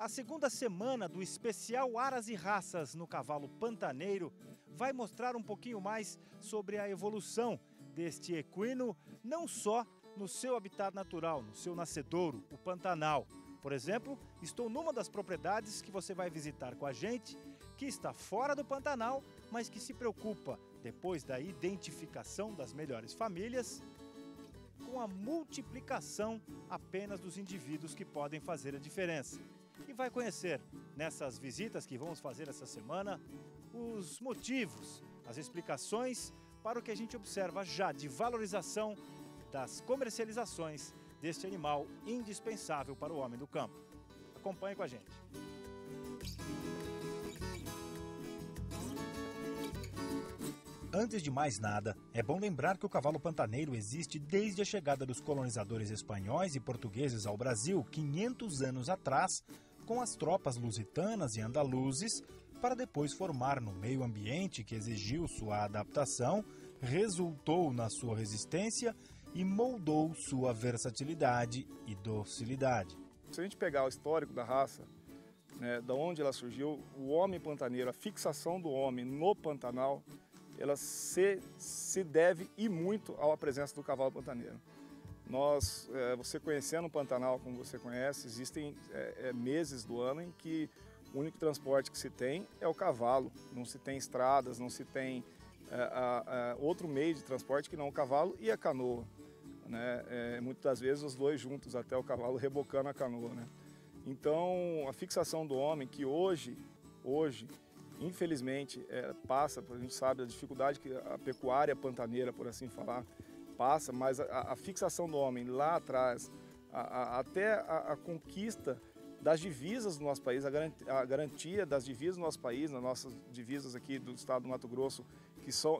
A segunda semana do especial Aras e Raças no Cavalo Pantaneiro vai mostrar um pouquinho mais sobre a evolução deste equino, não só no seu habitat natural, no seu nascedouro, o Pantanal. Por exemplo, estou numa das propriedades que você vai visitar com a gente, que está fora do Pantanal, mas que se preocupa, depois da identificação das melhores famílias, com a multiplicação apenas dos indivíduos que podem fazer a diferença. E vai conhecer, nessas visitas que vamos fazer essa semana, os motivos, as explicações para o que a gente observa já de valorização das comercializações deste animal indispensável para o homem do campo. Acompanhe com a gente. Antes de mais nada, é bom lembrar que o cavalo pantaneiro existe desde a chegada dos colonizadores espanhóis e portugueses ao Brasil 500 anos atrás, com as tropas lusitanas e andaluzes, para depois formar no meio ambiente que exigiu sua adaptação, resultou na sua resistência e moldou sua versatilidade e docilidade. Se a gente pegar o histórico da raça, da onde ela surgiu, o homem pantaneiro, a fixação do homem no Pantanal, ela se deve e muito à presença do cavalo pantaneiro. Você conhecendo o Pantanal como você conhece, existem meses do ano em que o único transporte que se tem é o cavalo. Não se tem estradas, não se tem outro meio de transporte que não o cavalo e a canoa. Muitas das vezes os dois juntos, até o cavalo rebocando a canoa. Então, a fixação do homem, que hoje infelizmente, passa, a gente sabe a dificuldade que a pecuária pantaneira, por assim falar, passa, mas a fixação do homem lá atrás, até a conquista das divisas do nosso país, a garantia das divisas do nosso país, nas nossas divisas aqui do estado do Mato Grosso,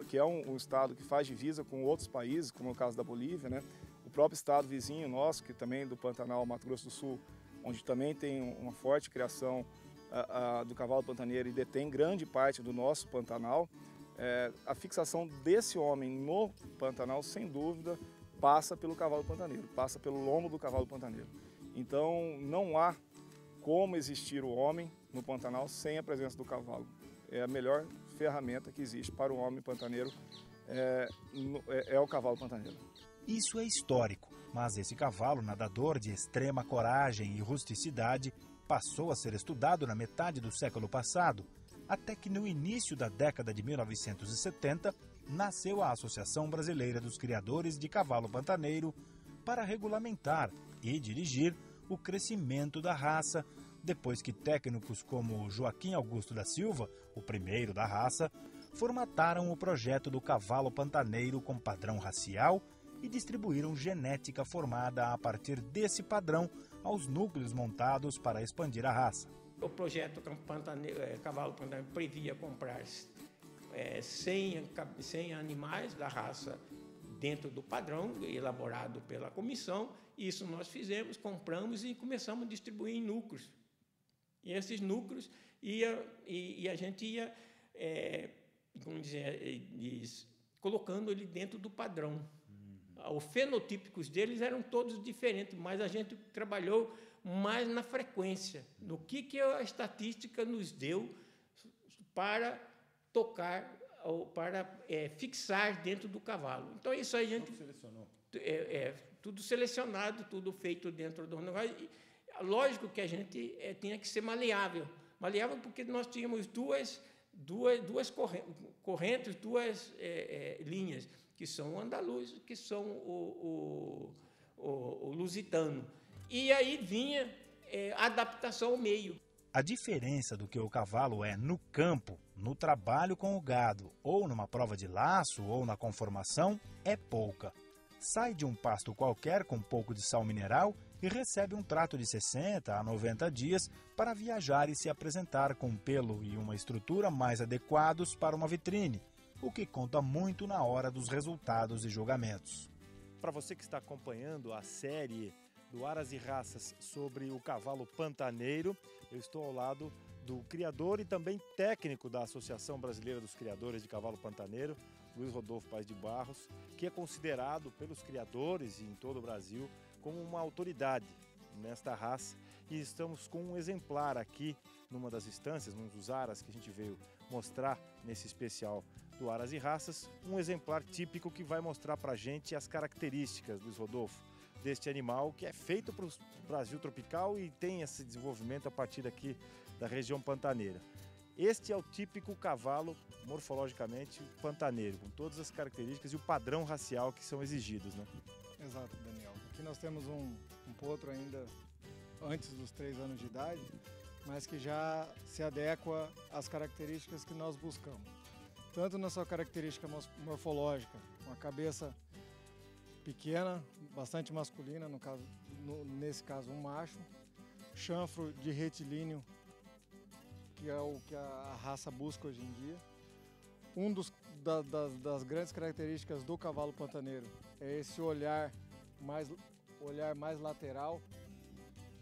que é um estado que faz divisa com outros países, como é o caso da Bolívia, o próprio estado vizinho nosso, que também do Pantanal, Mato Grosso do Sul, onde também tem uma forte criação do cavalo pantaneiro e detém grande parte do nosso Pantanal, a fixação desse homem no Pantanal, sem dúvida, passa pelo cavalo pantaneiro, passa pelo lombo do cavalo pantaneiro. Então, não há como existir o homem no Pantanal sem a presença do cavalo. É a melhor ferramenta que existe para o homem pantaneiro, é o cavalo pantaneiro. Isso é histórico, mas esse cavalo nadador de extrema coragem e rusticidade passou a ser estudado na metade do século passado, até que no início da década de 1970 nasceu a Associação Brasileira dos Criadores de Cavalo Pantaneiro para regulamentar e dirigir o crescimento da raça, depois que técnicos como Joaquim Augusto da Silva, o primeiro da raça, formataram o projeto do cavalo pantaneiro com padrão racial e distribuíram genética formada a partir desse padrão aos núcleos montados para expandir a raça. O projeto Cavalo Pantaneiro previa comprar 100 animais da raça dentro do padrão elaborado pela comissão. Isso nós fizemos, compramos e começamos a distribuir em núcleos. E esses núcleos a gente ia colocando ele dentro do padrão. Os fenotípicos deles eram todos diferentes, mas a gente trabalhou mais na frequência, no que a estatística nos deu para tocar, para fixar dentro do cavalo. Então isso a gente... Tudo selecionou? Tudo selecionado, tudo feito dentro do negócio. Lógico que a gente tinha que ser maleável. Maleável porque nós tínhamos duas correntes, duas linhas, que são o andaluz, que são o lusitano. E aí vinha a adaptação ao meio. A diferença do que o cavalo é no campo, no trabalho com o gado, ou numa prova de laço, ou na conformação, é pouca. Sai de um pasto qualquer com pouco de sal mineral e recebe um trato de 60 a 90 dias para viajar e se apresentar com pelo e uma estrutura mais adequados para uma vitrine, o que conta muito na hora dos resultados e julgamentos. Para você que está acompanhando a série do Aras e Raças sobre o cavalo pantaneiro, eu estou ao lado do criador e também técnico da Associação Brasileira dos Criadores de Cavalo Pantaneiro, Luiz Rodolfo Paes de Barros, que é considerado pelos criadores e em todo o Brasil como uma autoridade nesta raça e estamos com um exemplar aqui numa das instâncias, num dos aras que a gente veio mostrar nesse especial do Aras e Raças, um exemplar típico que vai mostrar pra gente as características, Luiz Rodolfo, deste animal que é feito para o Brasil tropical e tem esse desenvolvimento a partir daqui da região pantaneira. Este é o típico cavalo, morfologicamente, pantaneiro, com todas as características e o padrão racial que são exigidos, né? Exato, Daniel. Aqui nós temos um potro ainda antes dos 3 anos de idade, mas que já se adequa às características que nós buscamos. Tanto na sua característica morfológica, uma cabeça pequena, bastante masculina, nesse caso um macho, chanfro de retilíneo, que é o que a raça busca hoje em dia. Das grandes características do cavalo pantaneiro é esse olhar mais lateral,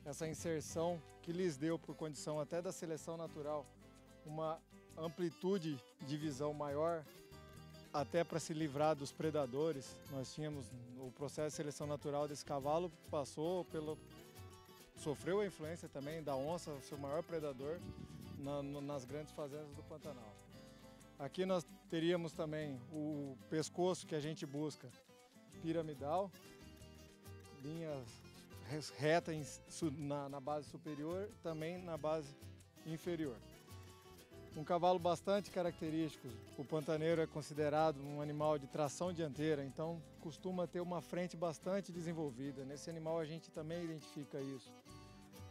essa inserção que lhes deu, por condição até da seleção natural, uma amplitude de visão maior, até para se livrar dos predadores. Nós tínhamos o processo de seleção natural desse cavalo, sofreu a influência também da onça, o seu maior predador, nas grandes fazendas do Pantanal. Aqui nós teríamos também o pescoço que a gente busca piramidal, linha reta na base superior, também na base inferior. Um cavalo bastante característico. O pantaneiro é considerado um animal de tração dianteira, então costuma ter uma frente bastante desenvolvida. Nesse animal a gente também identifica isso.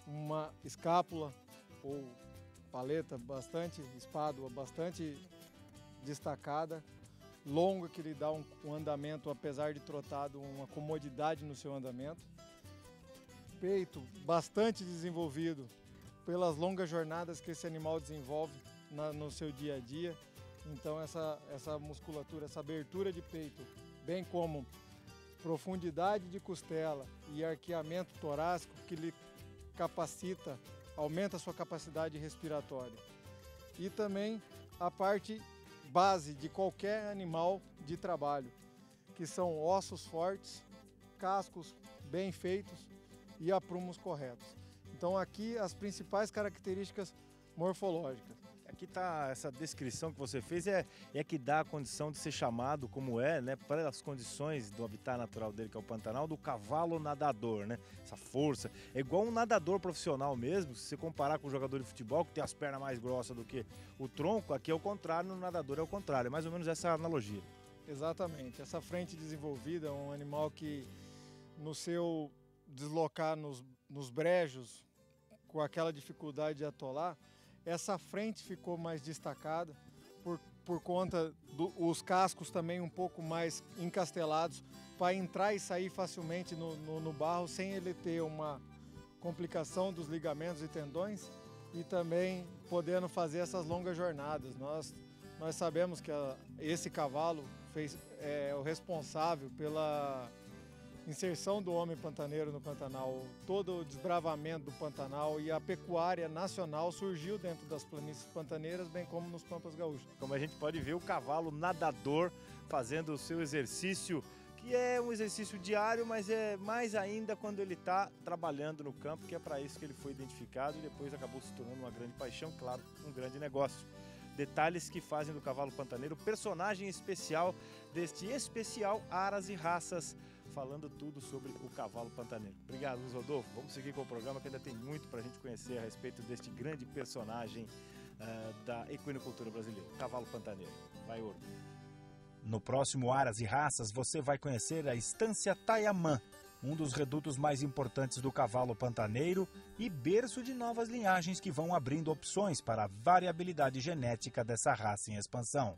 Uma escápula ou paleta espádua bastante destacada, longa, que lhe dá um andamento, apesar de trotado, uma comodidade no seu andamento. Peito bastante desenvolvido pelas longas jornadas que esse animal desenvolve no seu dia a dia. Então essa musculatura, essa abertura de peito, bem como profundidade de costela e arqueamento torácico, que lhe capacita, aumenta a sua capacidade respiratória. E também a parte base de qualquer animal de trabalho, que são ossos fortes, cascos bem feitos e aprumos corretos. Então aqui as principais características morfológicas. Aqui está essa descrição que você fez, é que dá a condição de ser chamado, como é, né, para as condições do habitat natural dele, que é o Pantanal, do cavalo nadador, né? Essa força. É igual um nadador profissional mesmo, se você comparar com o jogador de futebol, que tem as pernas mais grossas do que o tronco, aqui é o contrário, no nadador é o contrário. É mais ou menos essa analogia. Exatamente. Essa frente desenvolvida é um animal que, no seu deslocar nos brejos, com aquela dificuldade de atolar, essa frente ficou mais destacada por conta dos cascos também um pouco mais encastelados, para entrar e sair facilmente no barro sem ele ter uma complicação dos ligamentos e tendões, e também podendo fazer essas longas jornadas. Nós sabemos que esse cavalo é o responsável pela inserção do homem pantaneiro no Pantanal. Todo o desbravamento do Pantanal e a pecuária nacional surgiu dentro das planícies pantaneiras, bem como nos Pampas Gaúchos. Como a gente pode ver, o cavalo nadador fazendo o seu exercício, que é um exercício diário, mas é mais ainda quando ele está trabalhando no campo, que é para isso que ele foi identificado e depois acabou se tornando uma grande paixão, claro, um grande negócio. Detalhes que fazem do cavalo pantaneiro personagem especial deste especial Aras e Raças, falando tudo sobre o cavalo pantaneiro. Obrigado, Luiz Rodolfo. Vamos seguir com o programa, que ainda tem muito para a gente conhecer a respeito deste grande personagem da equinocultura brasileira, cavalo pantaneiro. Vai, Ouro. No próximo Aras e Raças, você vai conhecer a Estância Tayamã, um dos redutos mais importantes do cavalo pantaneiro e berço de novas linhagens que vão abrindo opções para a variabilidade genética dessa raça em expansão.